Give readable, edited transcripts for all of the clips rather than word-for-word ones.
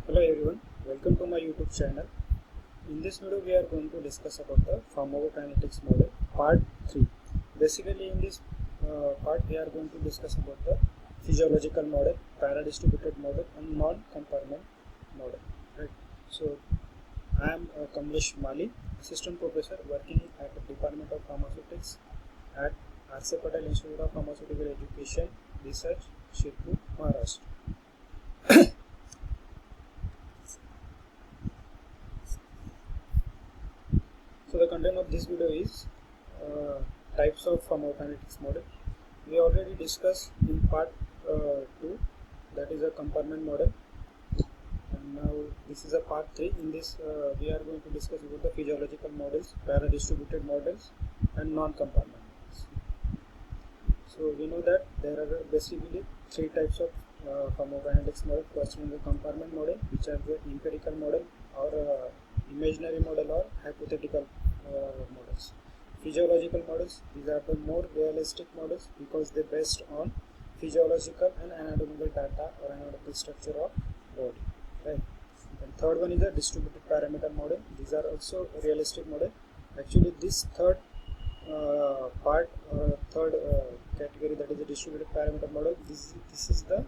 Hello everyone, welcome to my YouTube channel. In this video we are going to discuss about the pharmacokinetics model part 3. Basically in this part we are going to discuss about the physiological model, paradistributed model and non-compartment model. Right. So I am Kamlesh Mali, assistant professor working at the Department of Pharmaceutics at R.C. Patel Institute of Pharmaceutical Education Research, Shirpur, Maharashtra. So the content of this video is types of pharmacokinetics model. We already discussed in part 2, that is a compartment model, and now this is a part 3. In this we are going to discuss about the physiological models, paradistributed models and non-compartment models. So we know that there are basically three types of pharmacokinetics model. First one is the compartment model, which are the empirical model or imaginary model or hypothetical models. Physiological models, these are the more realistic models because they based on physiological and anatomical data or anatomical structure of body. Right. And third one is the distributed parameter model. These are also realistic model. Actually, this third category, that is the distributed parameter model, this is the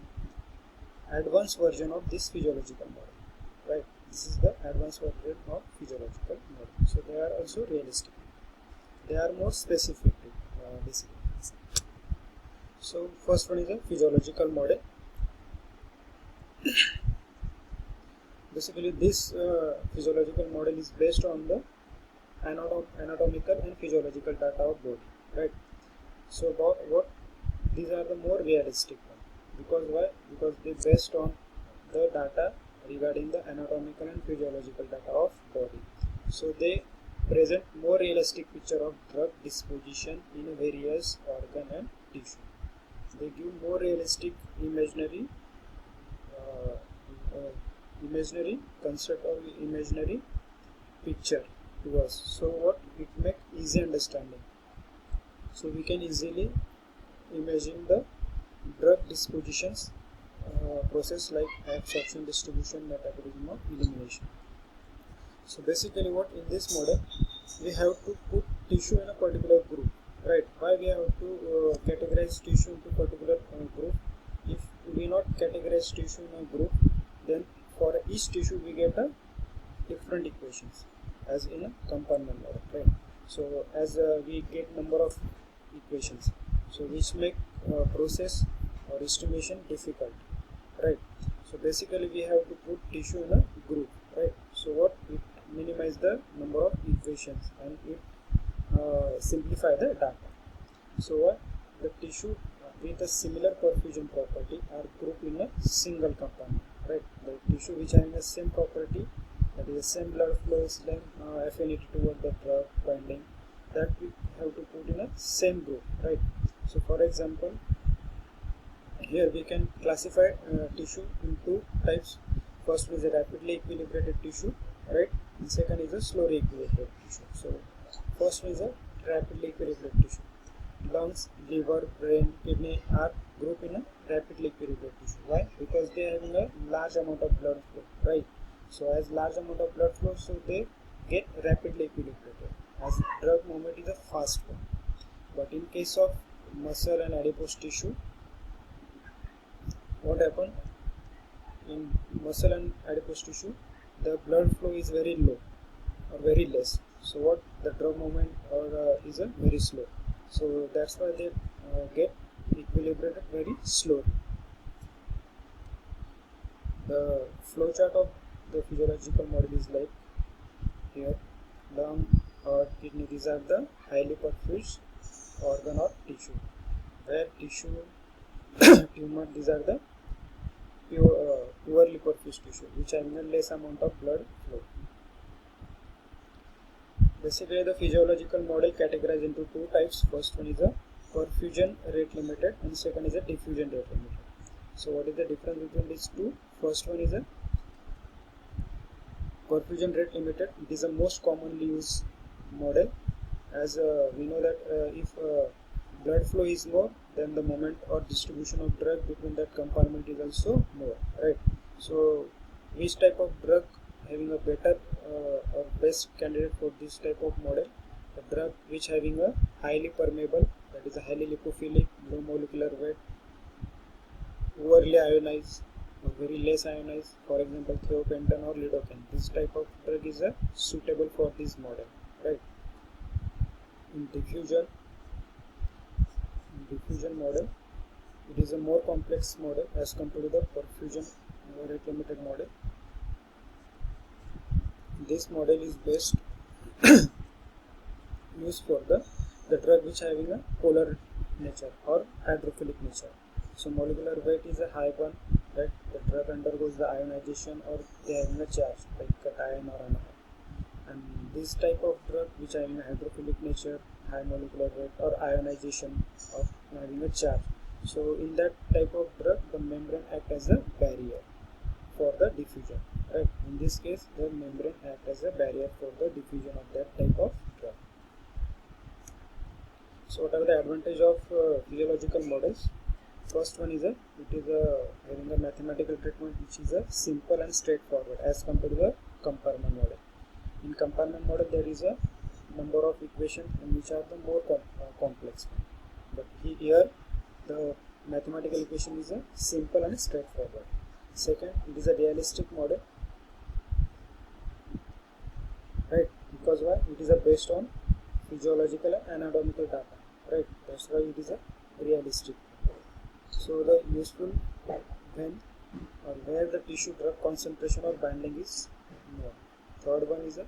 advanced version of this physiological model, right? This is the advanced version of physiological model. So they are also realistic. They are more specific basically. So first one is a physiological model. Basically this physiological model is based on the anatomical and physiological data of body, right? So what these are the more realistic one, because why? Because they based on the data regarding the anatomical and physiological data of body. So they present more realistic picture of drug disposition in various organ and tissue. They give more realistic imaginary concept or imaginary picture to us. So what it make easy understanding. So we can easily imagine the drug dispositions process like absorption, distribution, metabolism, or elimination. So basically what in this model we have to put tissue in a particular group, right? Why we have to categorize tissue into particular group? If we not categorize tissue in a group, then for each tissue we get a different equations as in a compartment model, right? So as we get number of equations, so which make process or estimation difficult, right? So basically we have to put tissue in a group, right? So what it minimize the number of equations and it simplify the data. So what the tissue with a similar perfusion property are grouped in a single compartment, right? The tissue which having the same property, that is the same blood flow, same affinity toward the drug binding, that we have to put in a same group, right? So for example, here we can classify tissue into types. First is a rapidly equilibrated tissue, right? And second is a slowly equilibrated tissue. So first is a rapidly equilibrated tissue. Lungs, liver, brain, kidney are grouped in a rapidly equilibrated tissue. Why? Because they are having a large amount of blood flow, right? So as large amount of blood flow, so they get rapidly equilibrated. As drug movement is a fast one. But in case of muscle and adipose tissue, what happen in muscle and adipose tissue, the blood flow is very low or very less. So what the drug movement or is a very slow. So that's why they get equilibrated very slowly. The flow chart of the physiological model is like here: lung, heart, kidney. These are the highly perfused organ or tissue. Where tissue, tumor. These are the poorly perfused tissue, which having a less amount of blood flow. Basically, the physiological model categorized into two types. First one is a perfusion rate limited, and second is a diffusion rate limited. So, what is the difference between these two? First one is a perfusion rate limited. It is the most commonly used model, as we know that if blood flow is more, then the moment or distribution of drug between that compartment is also more, right? So which type of drug having a better or best candidate for this type of model? The drug which having a highly permeable, that is a highly lipophilic, low molecular weight, overly ionized or very less ionized, for example thiopentan or lidocaine. This type of drug is suitable for this model, right? In diffusion model, it is a more complex model as compared to the perfusion rate limited model. This model is best used for the drug which having a polar nature or hydrophilic nature. So molecular weight is a high one, right? The drug undergoes the ionization or they having a charge like cation or anion. And this type of drug which having a hydrophilic nature, high molecular weight or ionization of having a charge. So in that type of drug, the membrane act as a barrier for the diffusion, right? In this case, the membrane act as a barrier for the diffusion of that type of drug. So what are the advantage of physiological models? First one is having a mathematical treatment which is a simple and straightforward as compared to the compartment model. In compartment model, there is a number of equations and which are the more complex. But here, the mathematical equation is a simple and straightforward. Second, it is a realistic model, right? Because why? It is based on physiological and anatomical data, right? That's why it is a realistic. So the useful when or where the tissue drug concentration or binding is known. Third one is the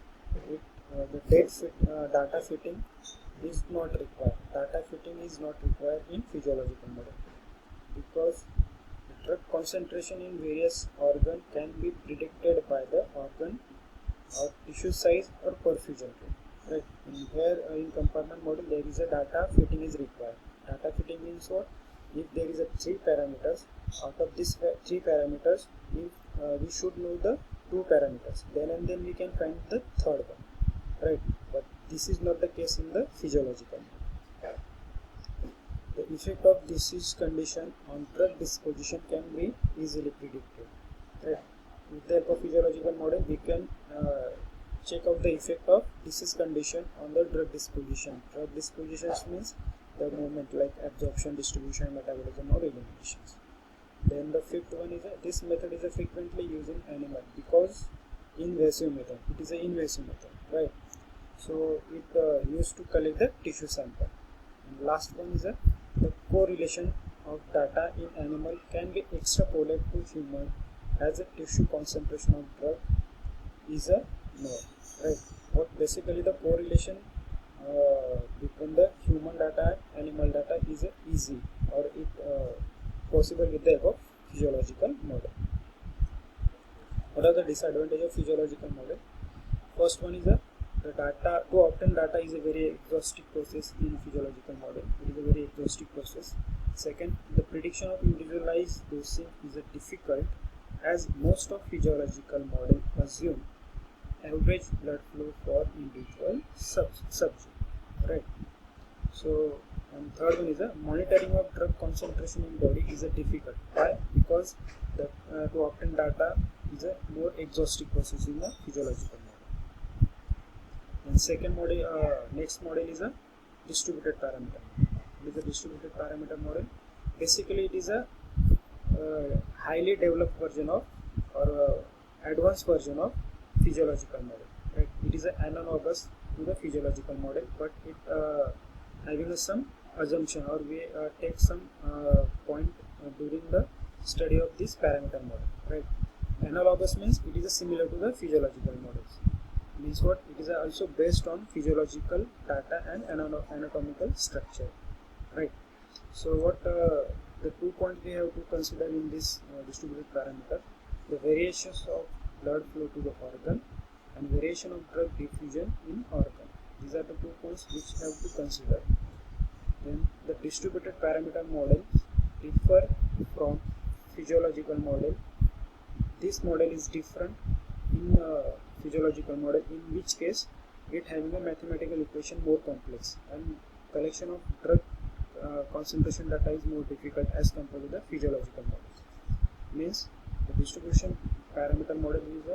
data fitting is not required. Data fitting is not required in physiological model because the drug concentration in various organ can be predicted by the organ or tissue size or perfusion rate. Right? And here in compartment model there is a data fitting is required. Data fitting means what? If there is a 3 parameters, out of these 3 parameters, if we should know the 2 parameters, then and then we can find the third one, right? But this is not the case in the physiological model. The effect of disease condition on drug disposition can be easily predicted, right? With the help of physiological model, we can check out the effect of disease condition on the drug disposition. Drug disposition means the movement like absorption, distribution, metabolism or eliminations. Then the fifth one is this method is frequently used in animal because invasive method. It is an invasive method, right? So it used to collect the tissue sample. And last one is the correlation of data in animal can be extrapolated to human as a tissue concentration of drug is a known, right? What basically the correlation between the human data and animal data is easy or it possible with the help of physiological model. What are the disadvantages of physiological model? First one is the data. To obtain data is a very exhaustive process in physiological model. It is a very exhaustive process. Second, the prediction of individualized dosing is difficult as most of physiological model assume average blood flow for individual subject, right? So, and third one is monitoring of drug concentration in body is difficult. Why? Because the to obtain data is a more exhaustive process in the physiological model. And second model, next model is a distributed parameter. It is a distributed parameter model. Basically, it is a highly developed version of or advanced version of physiological model, right? It is analogous to the physiological model, but it having some assumption or we take some point during the study of this parameter model, right? Analogous means it is similar to the physiological models. Means what? It is also based on physiological data and anatomical structure, right? So what the 2 points we have to consider in this distributed parameter: the variations of blood flow to the organ and variation of drug diffusion in organ. These are the 2 points which have to consider. Then the distributed parameter model differ from physiological model. This model is different in physiological model, in which case it having a mathematical equation more complex and collection of drug concentration data is more difficult as compared to the physiological models. Means the distribution parameter model is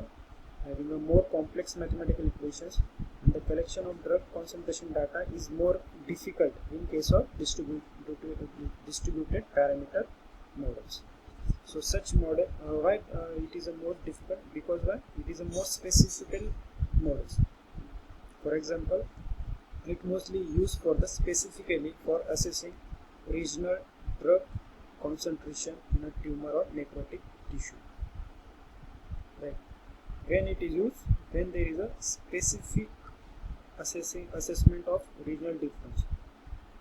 having a more complex mathematical equations, and the collection of drug concentration data is more difficult in case of distributed parameter models. So such model, why it is a more difficult? Because why? It is a more specific models. For example, it mostly used for the specifically for assessing regional drug concentration in a tumor or necrotic tissue. Right. When it is used, when there is a specific assessment of regional difference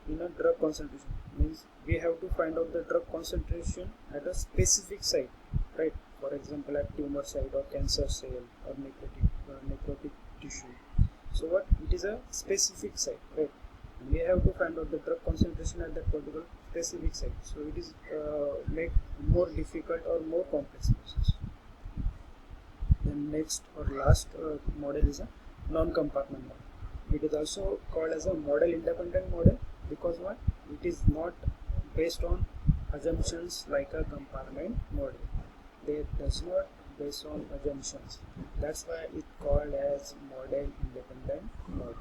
in a drug concentration, means we have to find out the drug concentration at a specific site, right? For example, at tumor site or cancer cell or necrotic tissue. So what? It is a specific site, right? And we have to find out the drug concentration at that particular specific site. So it is make more difficult or more complex process. Then next or last model is a non-compartment model. It is also called as a model independent model because what? It is not based on assumptions like a compartment model. It does not based on assumptions. That's why it called as model independent model.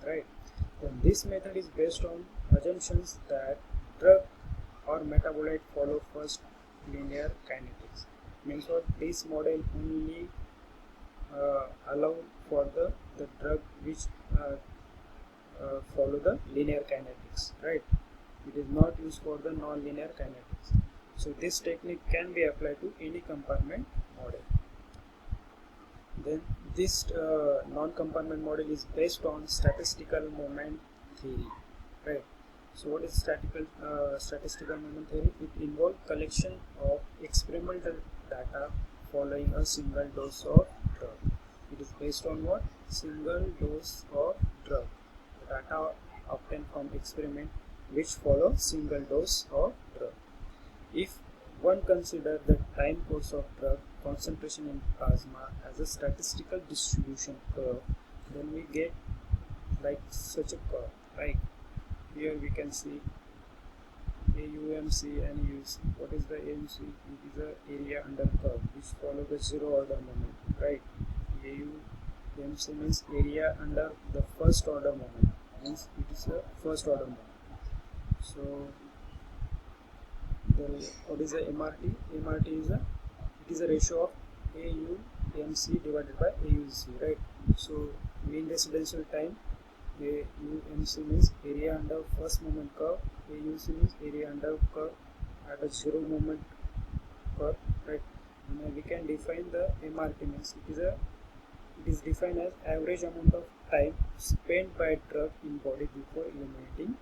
Right. Then this method is based on assumptions that drug or metabolite follow first linear kinetics. Means what? This model only allow for the drug which follow the linear kinetics, right? It is not used for the non-linear kinetics. So this technique can be applied to any compartment model. Then this non-compartment model is based on statistical moment theory, right? So what is statistical moment theory? It involves collection of experimental data following a single dose of drug. It is based on what? Single dose of drug. The data obtained from experiment which follow single dose of drug. If one consider the time course of drug concentration in plasma as a statistical distribution curve, then we get like such a curve, right? Here we can see AUMC and AUC. What is the AUMC? It is the area under curve which follow the zero order moment, right? AUMC means area under the first order moment, means it is a first order moment. So what is the MRT? MRT is a ratio of AUMC divided by AUC, right? So mean residential time, AUMC means area under first moment curve, AUC means area under curve at a zero moment curve, right? And we can define the MRT means it is defined as average amount of time spent by drug in body before eliminating,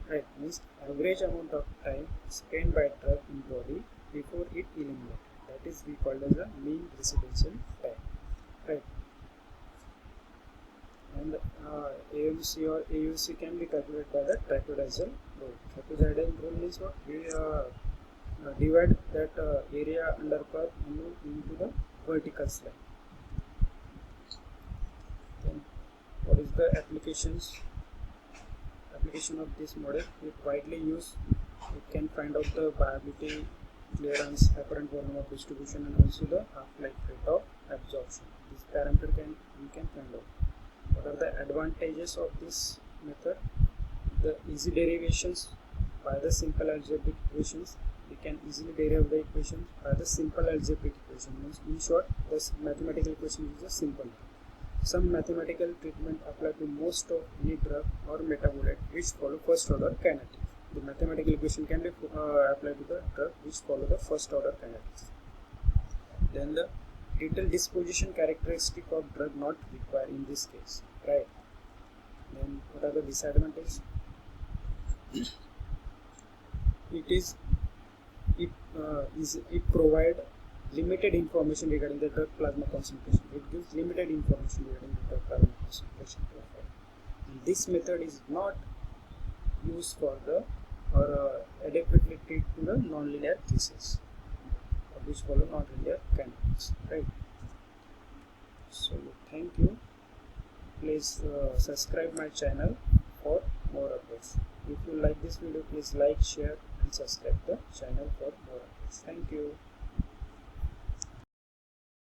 right? Means average amount of time spent by drug in body before it eliminated. That is we call as a mean residential time, right? And AUMC or AUC can be calculated by the trapezoidal rule. Trapezoidal rule means what? We divide that area under curve into the vertical line. Then what is the application of this model? It widely used. It can find out the viability, clearance, apparent volume of distribution, and also the half-life rate of absorption. This parameter we can find out. What are the advantages of this method? The easy derivations by the simple algebraic equations. We can easily derive the equations by the simple algebraic equation. Means in short, this mathematical equation is a simple. Some mathematical treatment apply to most of any drug or metabolite which follow first order kinetics. The mathematical equation can be applied to the drug which follow the first order kinetics. Then the detailed disposition characteristic of drug not required in this case, right? Then what are the disadvantages? It provide limited information regarding the drug plasma concentration. It gives limited information regarding the drug plasma concentration profile. And this method is not used for the or adequately treat to the nonlinear cases which follow nonlinear kinetics, right? So thank you. Please subscribe my channel for more updates. If you like this video, please like, share and subscribe the channel for more updates. Thank you.